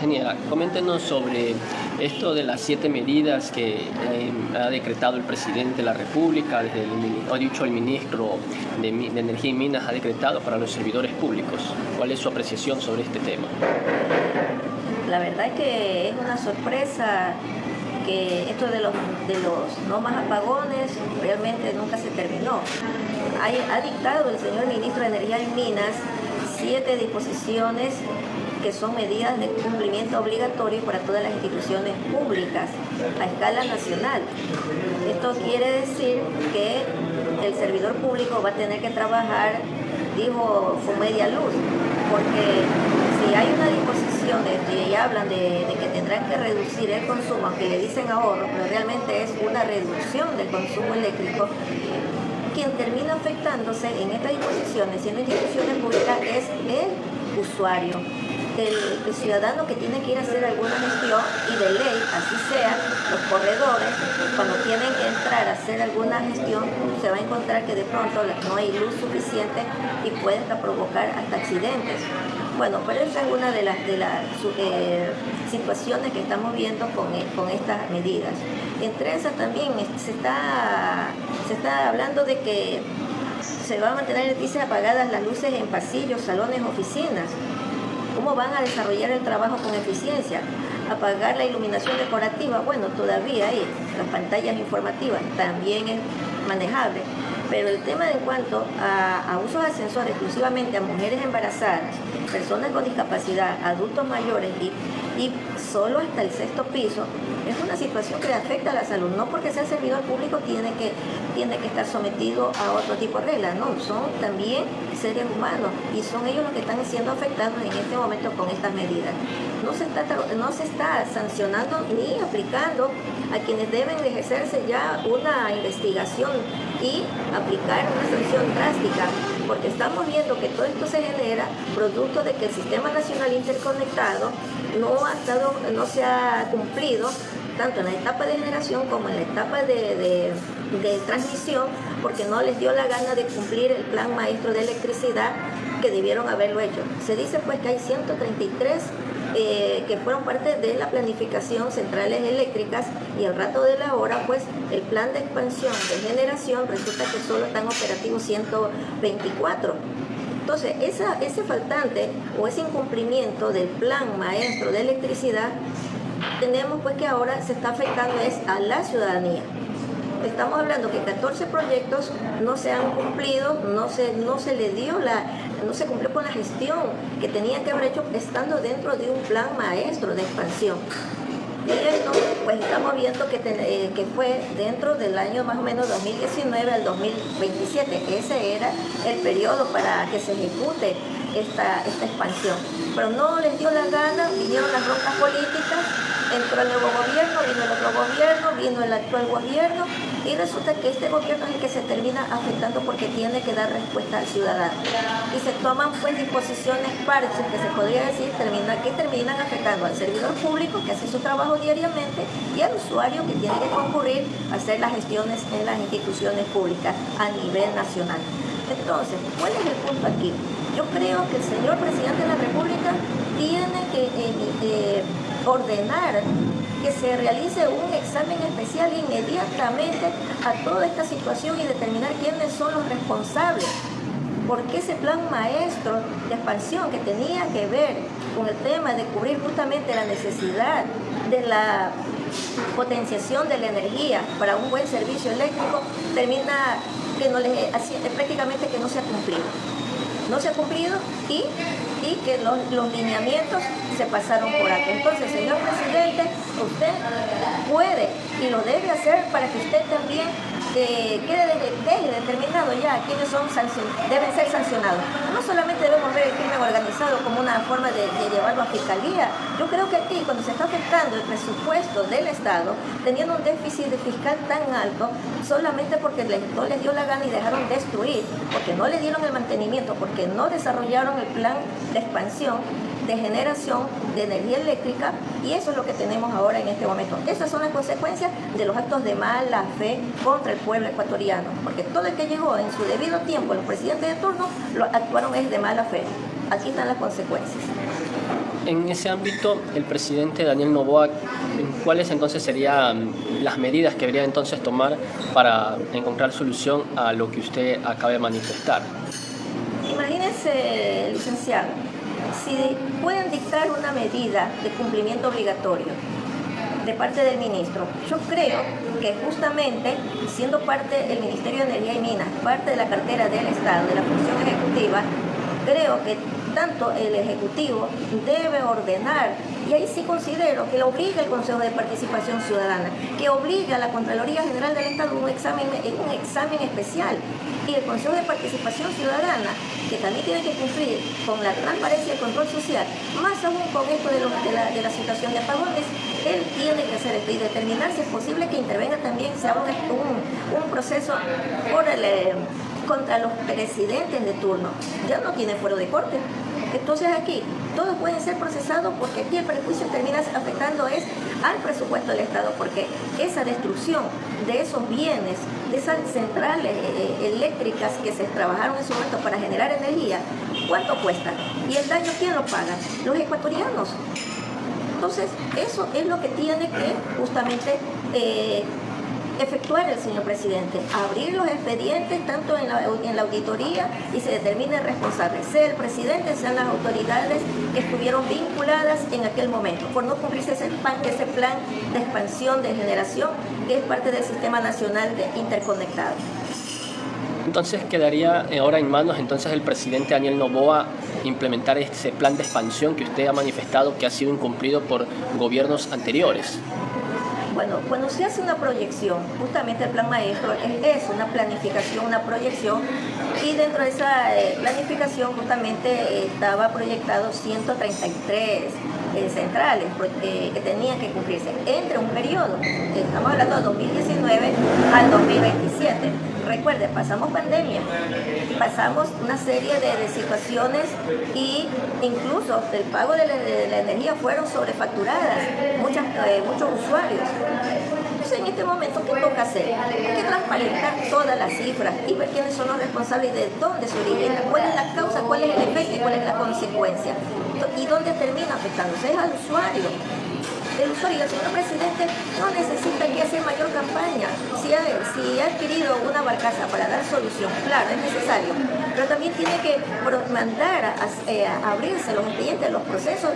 Ingeniera, coméntenos sobre esto de las 7 medidas que ha decretado el presidente de la República, ha dicho el ministro de Energía y Minas, ha decretado para los servidores públicos. ¿Cuál es su apreciación sobre este tema? La verdad es que es una sorpresa que esto de los no más apagones realmente nunca se terminó. Ha dictado el señor ministro de Energía y Minas 7 disposiciones que son medidas de cumplimiento obligatorio para todas las instituciones públicas a escala nacional. Esto quiere decir que el servidor público va a tener que trabajar, dijo, con media luz, porque si hay una disposición y hablan de que tendrán que reducir el consumo, aunque le dicen ahorro, pero realmente es una reducción del consumo eléctrico, quien termina afectándose en estas disposiciones, siendo instituciones públicas, es el usuario, el ciudadano que tiene que ir a hacer alguna gestión, y de ley, así sea, los corredores, cuando tienen que entrar a hacer alguna gestión, se va a encontrar que de pronto no hay luz suficiente y puede hasta provocar hasta accidentes. Bueno, pero esa es una de las situaciones que estamos viendo con estas medidas. Entre esas también se está hablando de que se van a mantener, dice, apagadas las luces en pasillos, salones, oficinas. ¿Cómo van a desarrollar el trabajo con eficiencia? Apagar la iluminación decorativa, bueno, todavía hay las pantallas informativas, también es manejable. Pero el tema en cuanto a usos de ascensor exclusivamente a mujeres embarazadas, personas con discapacidad, adultos mayores y solo hasta el 6º piso, es una situación que afecta a la salud. No porque sea servidor público tiene que estar sometido a otro tipo de reglas, no, son también seres humanos y son ellos los que están siendo afectados en este momento con estas medidas. No se está sancionando ni aplicando a quienes deben de ejercerse ya una investigación y aplicar una sanción drástica, porque estamos viendo que todo esto se genera producto de que el Sistema Nacional Interconectado no se ha cumplido tanto en la etapa de generación como en la etapa de transmisión, porque no les dio la gana de cumplir el plan maestro de electricidad que debieron haberlo hecho. Se dice pues que hay 133 que fueron parte de la planificación centrales eléctricas, y al rato de la hora pues el plan de expansión de generación resulta que solo están operativos 124. Entonces ese faltante o ese incumplimiento del plan maestro de electricidad, tenemos pues que ahora se está afectando es a la ciudadanía. Estamos hablando que 14 proyectos no se han cumplido, no se cumplió con la gestión que tenían que haber hecho estando dentro de un plan maestro de expansión. Y esto, pues estamos viendo que fue dentro del año más o menos 2019 al 2027. Ese era el periodo para que se ejecute esta expansión. Pero no les dio la gana, vinieron las broncas políticas, entró el nuevo gobierno, vino el otro gobierno, vino el actual gobierno, y resulta que este gobierno es el que se termina afectando porque tiene que dar respuesta al ciudadano. Y se toman pues disposiciones parches que se podría decir que terminan afectando al servidor público que hace su trabajo diariamente y al usuario que tiene que concurrir a hacer las gestiones en las instituciones públicas a nivel nacional. Entonces, ¿cuál es el punto aquí? Yo creo que el señor presidente de la República tiene que ordenar que se realice un examen especial inmediatamente a toda esta situación y determinar quiénes son los responsables. Porque ese plan maestro de expansión que tenía que ver con el tema de cubrir justamente la necesidad de la potenciación de la energía para un buen servicio eléctrico, termina que prácticamente que no se ha cumplido. No se ha cumplido y que los lineamientos se pasaron por alto. Entonces, señor presidente, usted puede y lo debe hacer para que usted también quede determinado ya quiénes deben ser sancionados. No solamente debemos ver el crimen organizado como una forma de llevarlo a fiscalía. Yo creo que aquí, cuando se está afectando el presupuesto del Estado, teniendo un déficit fiscal tan alto, solamente porque no les dio la gana y dejaron destruir, porque no le dieron el mantenimiento, porque no desarrollaron el plan de expansión, de generación de energía eléctrica, y eso es lo que tenemos ahora en este momento. Esas son las consecuencias de los actos de mala fe contra el pueblo ecuatoriano, porque todo el que llegó en su debido tiempo, los presidentes de turno, actuaron es de mala fe. Aquí están las consecuencias. En ese ámbito, el presidente Daniel Noboa, ¿cuáles entonces serían las medidas que debería entonces tomar para encontrar solución a lo que usted acaba de manifestar? Imagínense, licenciado, si pueden dictar una medida de cumplimiento obligatorio de parte del ministro, yo creo que justamente siendo parte del Ministerio de Energía y Minas, parte de la cartera del Estado, de la función ejecutiva, creo que tanto el Ejecutivo debe ordenar, y ahí sí considero que lo obliga el Consejo de Participación Ciudadana, que obliga a la Contraloría General del Estado un examen especial, y el Consejo de Participación Ciudadana, que también tiene que cumplir con la transparencia y el control social, más aún con esto de la situación de apagones, él tiene que hacer esto y determinar si es posible que intervenga también, se abra un proceso contra los presidentes de turno. Ya no tiene fuero de corte. Entonces aquí todos pueden ser procesados, porque aquí el perjuicio termina afectando al presupuesto del Estado, porque esa destrucción de esos bienes, de esas centrales eléctricas que se trabajaron en su momento para generar energía, ¿cuánto cuesta? ¿Y el daño quién lo paga? Los ecuatorianos. Entonces, eso es lo que tiene que justamente efectuar el señor presidente, abrir los expedientes tanto en la auditoría y se determine el responsable, sea el presidente, sean las autoridades que estuvieron vinculadas en aquel momento, por no cumplirse ese plan de expansión de generación que es parte del Sistema Nacional Interconectado. Entonces quedaría ahora en manos entonces del presidente Daniel Noboa implementar ese plan de expansión que usted ha manifestado que ha sido incumplido por gobiernos anteriores. Bueno, cuando se hace una proyección, justamente el plan maestro es una planificación, una proyección, y dentro de esa planificación justamente estaba proyectado 133 centrales que tenían que cumplirse entre un periodo, estamos hablando de 2019 al 2027. Recuerde, pasamos pandemia, pasamos una serie de situaciones y incluso el pago de la energía fueron sobrefacturadas, muchos usuarios. Entonces en este momento, ¿qué toca hacer? Hay que transparentar todas las cifras y ver quiénes son los responsables y de dónde se origina, cuál es la causa, cuál es el efecto y cuál es la consecuencia. Y dónde termina afectándose es al usuario. El usuario y el señor presidente no necesitan que hacer mayor campaña. Si ha adquirido una barcaza para dar solución, claro, es necesario, pero también tiene que mandar a abrirse los expedientes, los procesos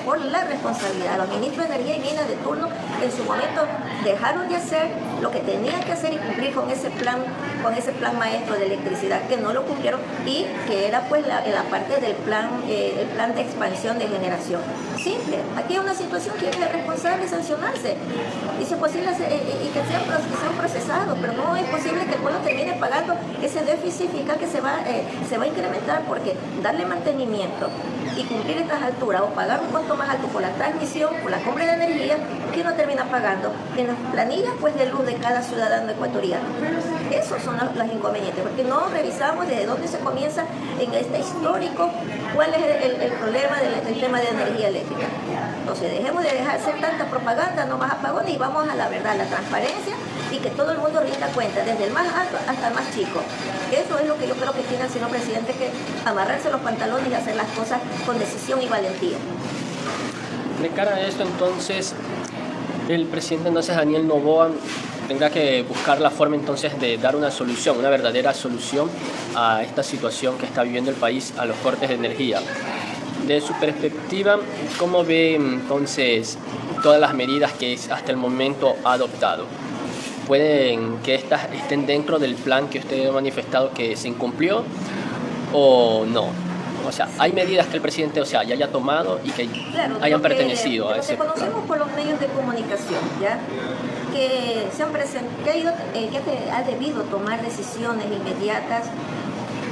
por la responsabilidad. Los ministros de Energía y Minas de turno en su momento dejaron de hacer lo que tenían que hacer y cumplir con ese plan maestro de electricidad, que no lo cumplieron, y que era pues la parte del plan de expansión de generación. Simple, aquí hay una situación que es responsable sancionarse y si es posible y que sean procesados, pero no es posible que el pueblo termine pagando ese déficit fiscal que se va a incrementar, porque darle mantenimiento y cumplir estas alturas o pagar un costo más alto por la transmisión, por la compra de energía, ¿quién no termina pagando? En las planillas pues de luz de cada ciudadano ecuatoriano. Esos son los inconvenientes, porque no revisamos desde dónde se comienza en este histórico, cuál es el problema del tema de energía eléctrica. Entonces dejemos de hacer tanta propaganda, no más apagones, y vamos a la verdad, la transparencia, y que todo el mundo rinda cuenta, desde el más alto hasta el más chico. Eso es lo que yo creo que tiene el señor presidente, que amarrarse los pantalones y hacer las cosas con decisión y valentía. De cara a esto, entonces, el presidente Daniel Noboa tendrá que buscar la forma entonces de dar una solución, una verdadera solución a esta situación que está viviendo el país, a los cortes de energía. De su perspectiva, ¿cómo ve entonces todas las medidas que hasta el momento ha adoptado? ¿Pueden que estas estén dentro del plan que usted ha manifestado que se incumplió o no? O sea, hay medidas que el presidente ya haya tomado y que hayan pertenecido a ese plan. Conocemos por los medios de comunicación, ¿ya? Que ha debido tomar decisiones inmediatas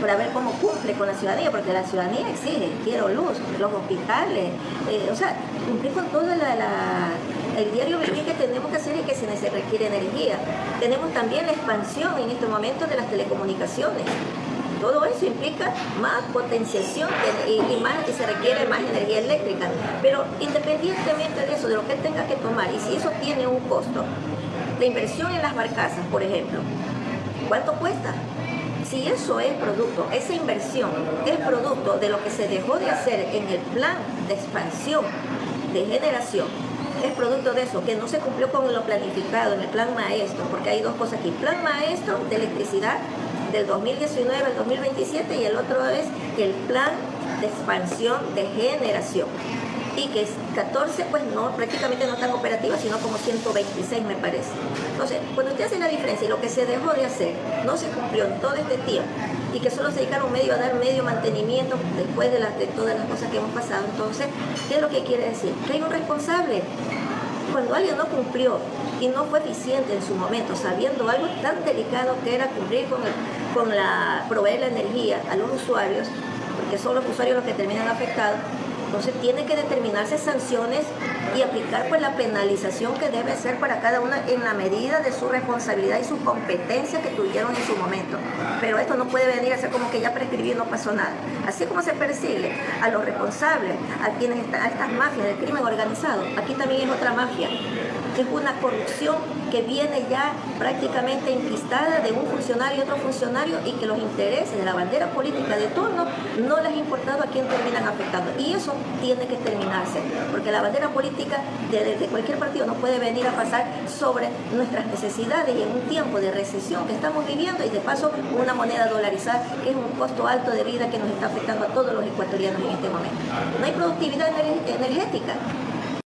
para ver cómo cumple con la ciudadanía, porque la ciudadanía exige, quiero luz, los hospitales, cumplir con todo el diario vivir que tenemos que hacer y que se requiere energía. Tenemos también la expansión en este momento de las telecomunicaciones. Todo eso implica más potenciación y se requiere más energía eléctrica. Pero independientemente de eso, de lo que él tenga que tomar, y si eso tiene un costo, la inversión en las barcazas, por ejemplo, ¿cuánto cuesta? Si eso es producto, esa inversión es producto de lo que se dejó de hacer en el plan de expansión, de generación, es producto de eso, que no se cumplió con lo planificado en el plan maestro, porque hay dos cosas aquí: plan maestro de electricidad del 2019 al 2027 y el otro es el plan de expansión de generación, y que es 14 pues no, prácticamente no están operativas, sino como 126 me parece. Entonces, cuando usted hace la diferencia y lo que se dejó de hacer no se cumplió en todo este tiempo, y que solo se dedicaron medio a dar medio mantenimiento después de todas las cosas que hemos pasado, entonces, ¿qué es lo que quiere decir? Que hay un responsable. Cuando alguien no cumplió y no fue eficiente en su momento, sabiendo algo tan delicado que era cumplir proveer la energía a los usuarios, porque son los usuarios los que terminan afectados, entonces tiene que determinarse sanciones y aplicar pues la penalización que debe ser para cada una en la medida de su responsabilidad y su competencia que tuvieron en su momento. Pero esto no puede venir a ser como que ya prescribí y no pasó nada. Así como se persigue a los responsables, a estas mafias del crimen organizado, aquí también es otra mafia. Es una corrupción que viene ya prácticamente enquistada de un funcionario y otro funcionario, y que los intereses de la bandera política de turno no les ha importado a quién terminan afectando. Y eso tiene que terminarse, porque la bandera política de cualquier partido no puede venir a pasar sobre nuestras necesidades, y en un tiempo de recesión que estamos viviendo, y de paso una moneda dolarizada, que es un costo alto de vida que nos está afectando a todos los ecuatorianos en este momento. No hay productividad energética.